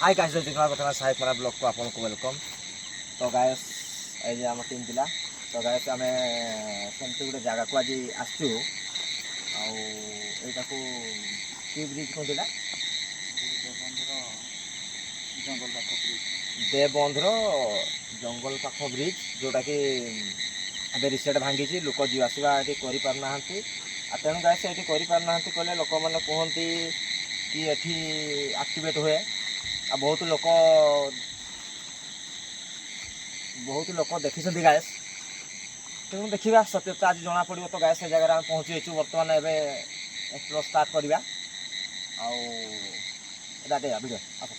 Hi guys देखा बता साहेब मेरा ब्लॉग को आपन को वेलकम। तो गाइस ए जे हम टीम पिला तो गाइस आमे सेमती गोटे जगह को आज आसचु आउ एटा को की ब्रिज को दिला देवबंधर जंगल पाख ब्रिज जोटा कि अबे रिसेंट भांगी लोक जी आसवा ये करना तेणु गाइस ये करना कले लोक मैंने कहती कि एठी एक्टिवेट हुए आ बहुत लोक देखी गायस तेणु देखा सत्यता आज जना पड़ो। तो गायस से जगह आम पहुँची बर्तमान एवं एक्सप्लोर स्टार्ट करवा आउ भिडियो आस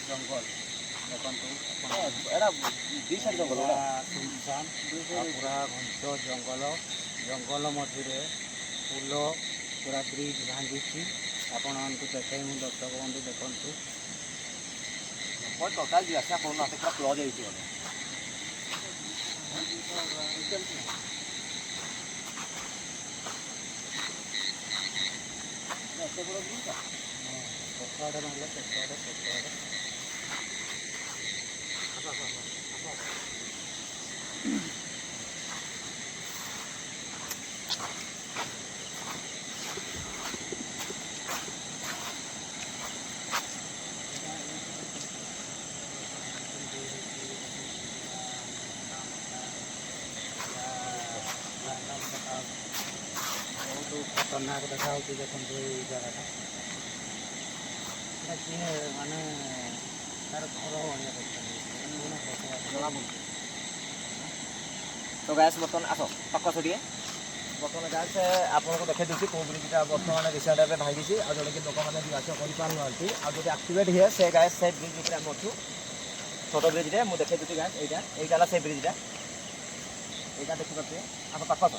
जंगल जंगल पूरा घंच जंगल जंगल मझे पुल पूरा ब्रिज भांगी आपण देखे मुझे दर्शक बंधु देखु टोटाल जी आसा पूरा क्लोज खतरनाक देखा देखो जगह माने तार घर तो गैस बर्तमान आस पक्ष छुटे बर्तमान गैस आपको देखा दूसरी कौ ब्रिजटा बर्तमान रिसेंट भाई भांगी आ जो कि लोक मैंने जीवास कर जो एक्टिवेट हुए से गैस से ब्रिज आम अच्छु छोट ब्रिजे मुझे देखे दूसरी गैस यहाँ से ब्रिजटा यहाँ देखिए आप पाख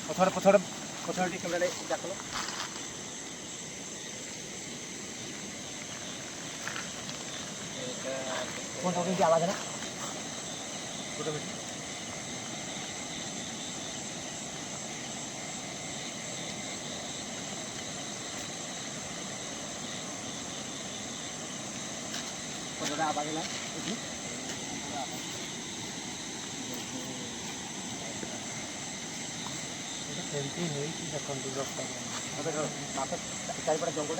पथर पथर पथर कैमरा जाकल कौन आवाज है आवाज है चारिपटा जंगल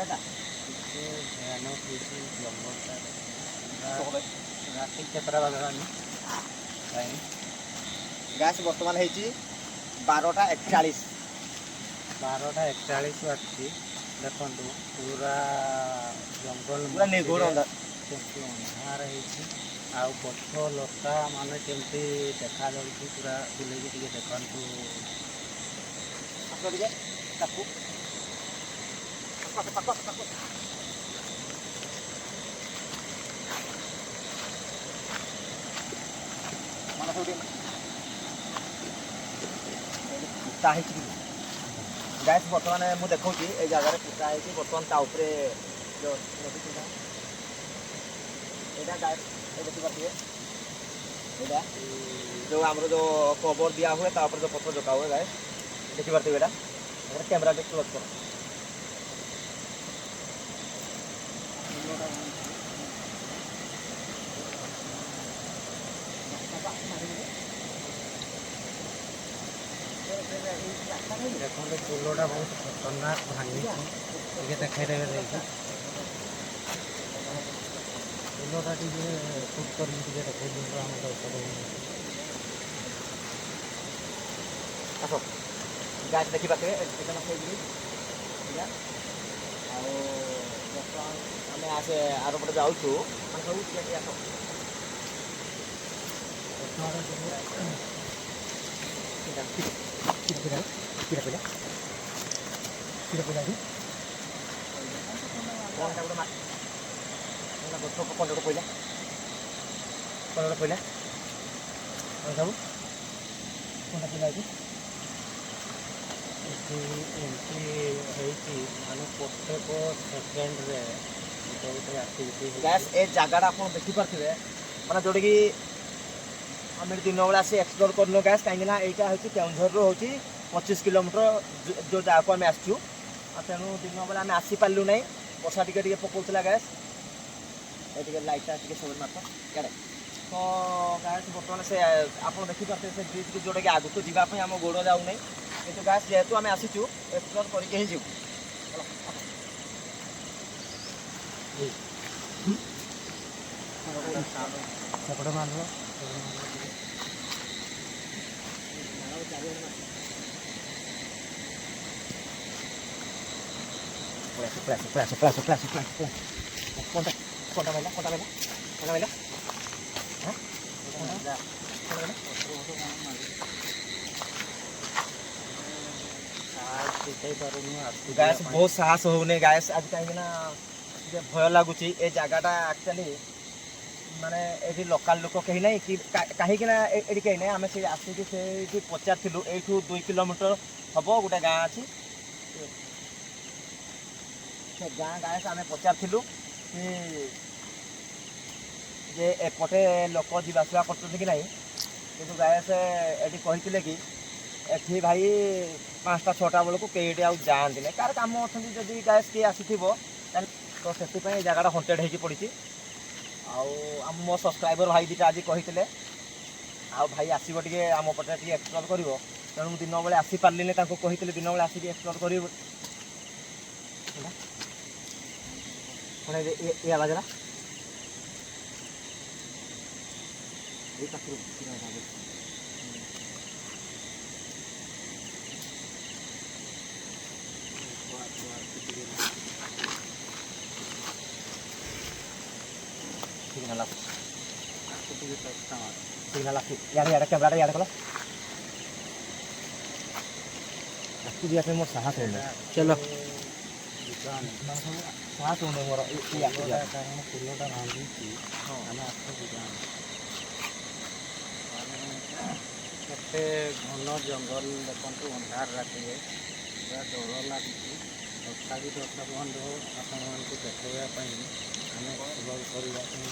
गैस बर्तमान है 12:41 देखो पूरा जंगल पूरा निघोर अंधार आउ गछ लता माने केमती देखा जाऊँ पूरा बुले देखु गैस बर्तमान मुझे देखा ये जगह पूजा है बर्तमान ताऊपर जो यहाँ गैस देखिए यहाँ जो आम जो कवर दिया हुए तापर जो पथर झका हुए गैस देखिए यहाँ कैमरा भी क्लोज करो। देखते पोलोटा बहुत खतरनाक भांगी देखाई देवे देखिए पोलोटा टी सुट कर देखाई दिखाई आस गाछ देखी पारे आम आसे आर पटे जाऊँ सब आस पंद्रह पड़ा पड़ा सब कौन पड़ा प्रत्येक सेकेंड्रे गैस ए जगह आप देखिपे मैंने जोटा कि आम दिन बेला आसी एक्सप्लोर करनु गैस कहीं यहाँ हूँ केउझर हूँ 25 किलोमीटर जो जगह को आम आसचु तेणु दिन बेला आम आसीपारू ना वर्षा टे पकाला गैस ये लाइटा सब मात्र क्या तो गैस बर्तमान से आप देखिपे से ब्रिज की जोटा कि आगू को जावाई आम गोड़ जाऊ ना कि गैस जेहेतु आम आसीचु एक्सप्लोर करके ही जीव सेपटे मार गैस बहुत साहस होने गैस आज कहीं भय लगुच ए जगहटा एक्चुअली माने ये लोकल लोक कहीं ना कि कहीं ये कहीं ना आम से आसिक से पचार यू 2 किलोमीटर हम गोटे गाँ अच्छी से गाँ गाँस आम पचार कि जे एपटे लोक जावासवा कर कि नहीं गैस ये कहते कि एठी भाई 5टा 6टा बेलू कई आउ जाती ना कार कम अच्छा जदि गैस किए आसी तो से जगह हंटेड हो पड़ी आम मो सब्सक्राइबर भाई दीटा आज कहते आ भाई आसो टे आम पटे टे एक्सप्लोर कर तेणु दिन बेले आसी पार्ली कहते दिन बेले आसिक एक्सप्लोर कर ये आवाज सिग्नल यार कैमरा यार कल मोर साहस होने चलो साहस होने मोर फुलटा भांगी केते घन जंगल देखु अंधार राति पूरा डर लगी तथापि दर्शक बंधु आपण मानक देखापी आम एक्सप्लोर करने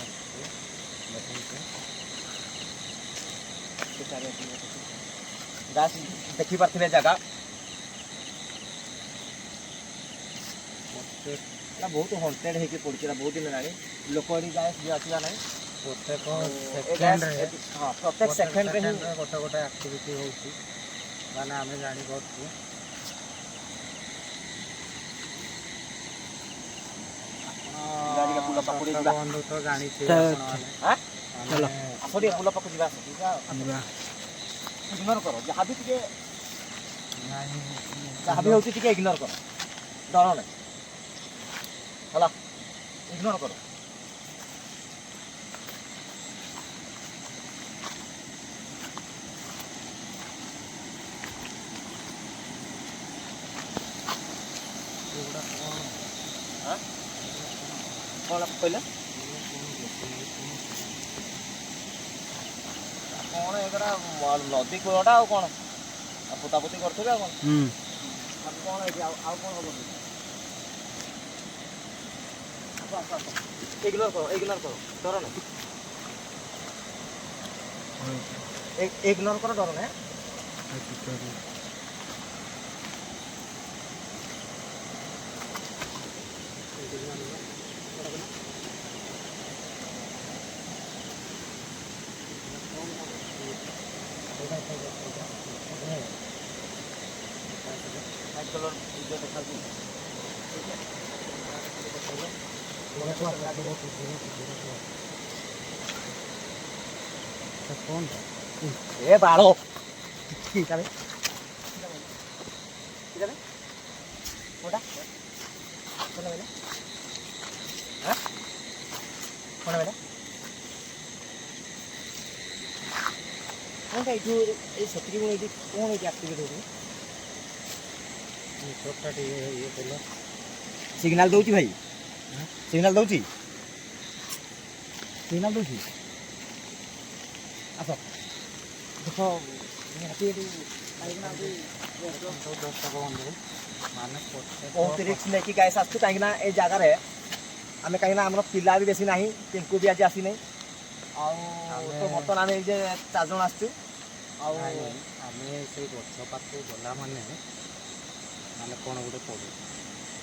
गैस देखिपे जगह बहुत हंटेड हो पड़ी बहुत दिन है लोक गैस भी आसला ना प्रत्येक सेकेंड गोटे गोटे आक्टिविटी होने आम जापर बंधु तो जानी चलो आस टे पुल पाक इग्नोर कर जहाँ भी जहाँ भी होती इग्नोर कर डर ना है इग्नोर कर कौन कहले कौन एगरा नदी कूलटा आ कौन पोतापोती करते कौन कौन आउ कौन हम इग्नोर करो डर ना इग्नोर करो डर ना କଲର୍ ଯୋଉ ଦେଖାଉଛି କଣଟା ଏ ବାଳ କୋଉଟା କଣ ବେଲେ ହଁ କଣ ବେଲେ କଣଟା ଏଇଠୁ ଏଇ ସେତିକି ମୁଁ ଏଇଠି କଣ ଏଇଠି ଆକ୍ଟିଭେଟ୍ ହେଉଛି ମୋଟରଟା ଟିକେ ଇଏ କଲ ସିଗ୍ନାଲ ଦେଉଛି ଭାଇ ହଁ ସିଗ୍ନାଲ ଦେଉଛି ଆସ ଦେଖ ନିହାତି ଏଠି କାହିଁକିନା ଦର୍ଶକ ବନ୍ଧୁ ମାନେ ବହୁତ ରିକ୍ସ ନେଇକି ଗାଇସ୍ ଆସୁଛୁ କାହିଁକିନା ଏଇ ଜାଗାରେ ଆମେ କାହିଁକିନା ଆମର ପିଲା ବି ବେଶୀ ନାହିଁ ପିଙ୍କୁ ବି ଆଜି ଆସିନାହିଁ ଆଉ ତ ବର୍ତ୍ତମାନ ଆମେ ଏଇ ଯେ 4 ଜଣ ଆସିଛୁ ଆଉ ଆମେ ସେଇ ଗଛ ପାଖକୁ ଗଲା ମାନେ କ'ଣ ଗୋଟେ ପଡ଼ୁ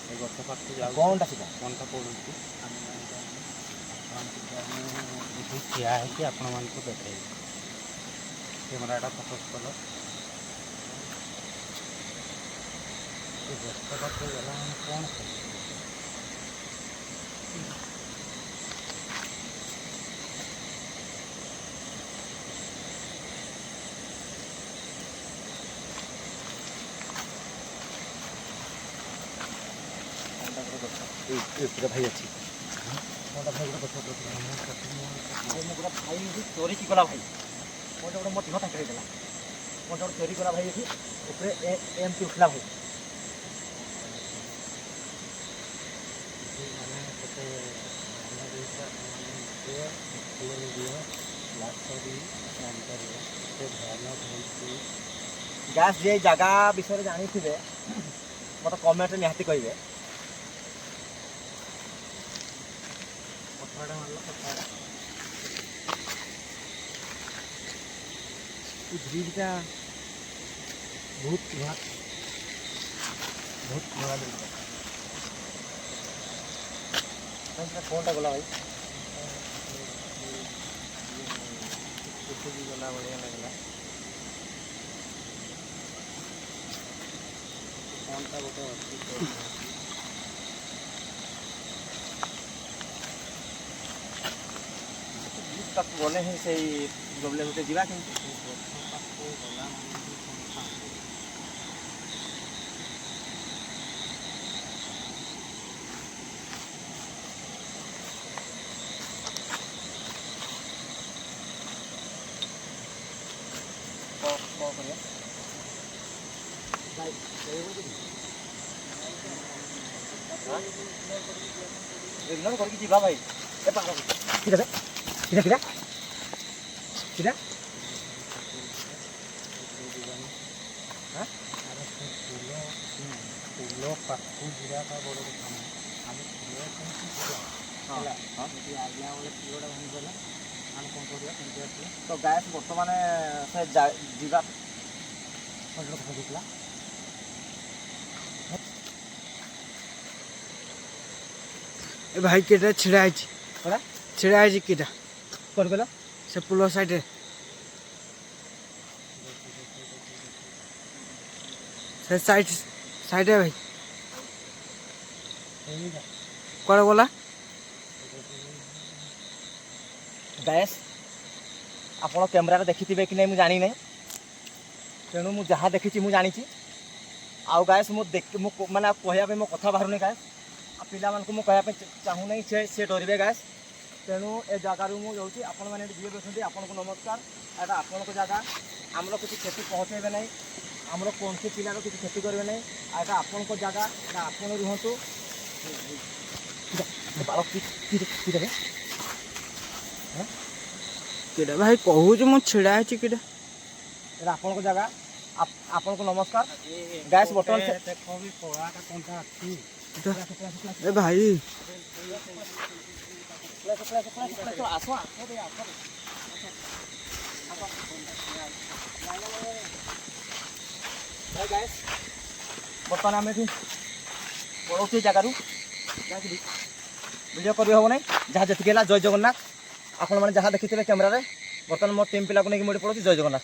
ସେ ଗଛ ପାଖକୁ ଯାଉ କ'ଣଟା ସେଟା କ'ଣଟା ପଡ଼ୁଛି ଆମେ ଆପଣଙ୍କୁ ଆମେ ଏଠି ଠିଆ ହେଇକି ଆପଣମାନଙ୍କୁ ଦେଖେଇବୁ କ୍ୟାମେରାଟା ଫୋକସ୍ କଲ ସେ ଗଛ ପାଖକୁ ଗଲା ମାନେ କ'ଣ କରିବୁ ପୁରା ଭାଇ ଅଛି କଣଟା ଭାଇ ଗୋଟେ ଗଛ ମୁଁ ପୁରା ଭାଇ ଏଠି ଚୋରିକି ଗଲା ଭାଇ ଗୋଟେ ମୋ ଦେହ ତାଙ୍କେ ହେଇଗଲା ଗୋଟେ ଚୋରି କଲା ଭାଇ ଏଠି ଉପରେ ଏମିତି ଉଠିଲା ଭାଇ ମାନେ କେତେ ଭଲ ଜିନିଷ ଆପଣମାନେ ଦିଅ ଲାଷ୍ଟ କରି ଜାଣିପାରିବେ କେତେ ଭୟାନକ ହେଇଛି ଗ୍ୟାସ୍ ଯେ ଜାଗା ବିଷୟରେ ଜାଣିଥିବେ ମୋତେ କମେଣ୍ଟରେ ନିହାତି କହିବେ କଥାଟା ମାରିଲ କଥାଟା এই ব্রিজটা ବହୁତ ନୂଆ ବ୍ରିଜଟା କ'ଣଟା ଗଲା ଭାଇ ଉଠିକି ଗଲା ଭଳିଆ ଲାଗିଲା କ'ଣଟା ଗୋଟେ ଅଛି ତାକୁ ଗଲେ ହିଁ ସେଇ ପ୍ରୋବ୍ଲେମ୍ ଗୋଟେ ଯିବା କିନ୍ତୁ ଗଛ ପାଖକୁ ଗଲା ମାନେ କ'ଣ କରିବା ଇଗ୍ନୋର କରିକି ଯିବା ଭାଇ ଏ ପାର କିଟା ଫୁଲ ପାଖକୁ ଯିବାଟା ବଡ଼ କଥା ନାହିଁ ଆମେ ଫୁଲ କେମିତି ଯିବା ହେଲା ଯଦି ଆଜ୍ଞା ବେଳେ ଫୁଲଟା ଭାଙ୍ଗିଗଲା ଆମେ କ'ଣ କରିବା କେମିତି ଆସିବା ତ ଗ୍ୟାସ୍ ବର୍ତ୍ତମାନ ସେ ଯିବା କଥା ଦେଇଥିଲା ए भाई केटा छिड़ा है करा छिड़ा है केटा कौन कहला से पुल साइड से साइड साइड है भाई कौन बोला ଗ୍ୟାସ୍ ଆପଣ କ୍ୟାମେରାରେ ଦେଖିଥିବେ କି ନାହିଁ ମୁଁ ଜାଣିନି ତେଣୁ ମୁଁ ଯାହା ଦେଖିଛି ମୁଁ ଜାଣିଛି ଆଉ ଗ୍ୟାସ୍ ମୁଁ ମାନେ କହିବା ପାଇଁ ମୋ କଥା ବାହାରୁନି ଗ୍ୟାସ୍ ଆଉ ପିଲାମାନଙ୍କୁ ମୁଁ କହିବା ପାଇଁ ଚାହୁଁନାହିଁ ସେ ଡରିବେ ଗ୍ୟାସ୍ ତେଣୁ ଏ ଜାଗାରୁ ମୁଁ ଯାଉଛି ଆପଣମାନେ ଏଠି ଯିଏ ଅଛନ୍ତି ଆପଣଙ୍କୁ ନମସ୍କାର ଏଇଟା ଆପଣଙ୍କ ଜାଗା ଆମର କିଛି କ୍ଷତି ପହଞ୍ଚାଇବେ ନାହିଁ ଆମର କୌଣସି ପିଲାର କିଛି କ୍ଷତି କରିବେ ନାହିଁ ଆଉ ଏଇଟା ଆପଣଙ୍କ ଜାଗା ଏଇଟା ଆପଣ ରୁହନ୍ତୁ केटा भाई कहूँ मु छिड़ा है केटा ଏଇଟା ଆପଣଙ୍କ ଜାଗା ଆପଣଙ୍କୁ ନମସ୍କାର ଗ୍ୟାସ୍ ବର୍ତ୍ତମାନ ଦେଖ ବି କଳାଟା କ'ଣଟା ଅଛି ए भाई ବର୍ତ୍ତମାନ ଆମେ ଏଠି ପଳଉଛୁ ଏ ଜାଗାରୁ ଭିଡ଼ିଓ କରି ହେବ ନାହିଁ ଯାହା ଯେତିକି ହେଲା ଜୟ ଜଗନ୍ନାଥ ଆପଣମାନେ ଯାହା ଦେଖିଥିବେ କ୍ୟାମେରାରେ ବର୍ତ୍ତମାନ ମୋ ଟିମ୍ ପିଲାକୁ ନେଇକି ମୁଁ ଏଠି ପଳଉଛି ଜୟ ଜଗନ୍ନାଥ।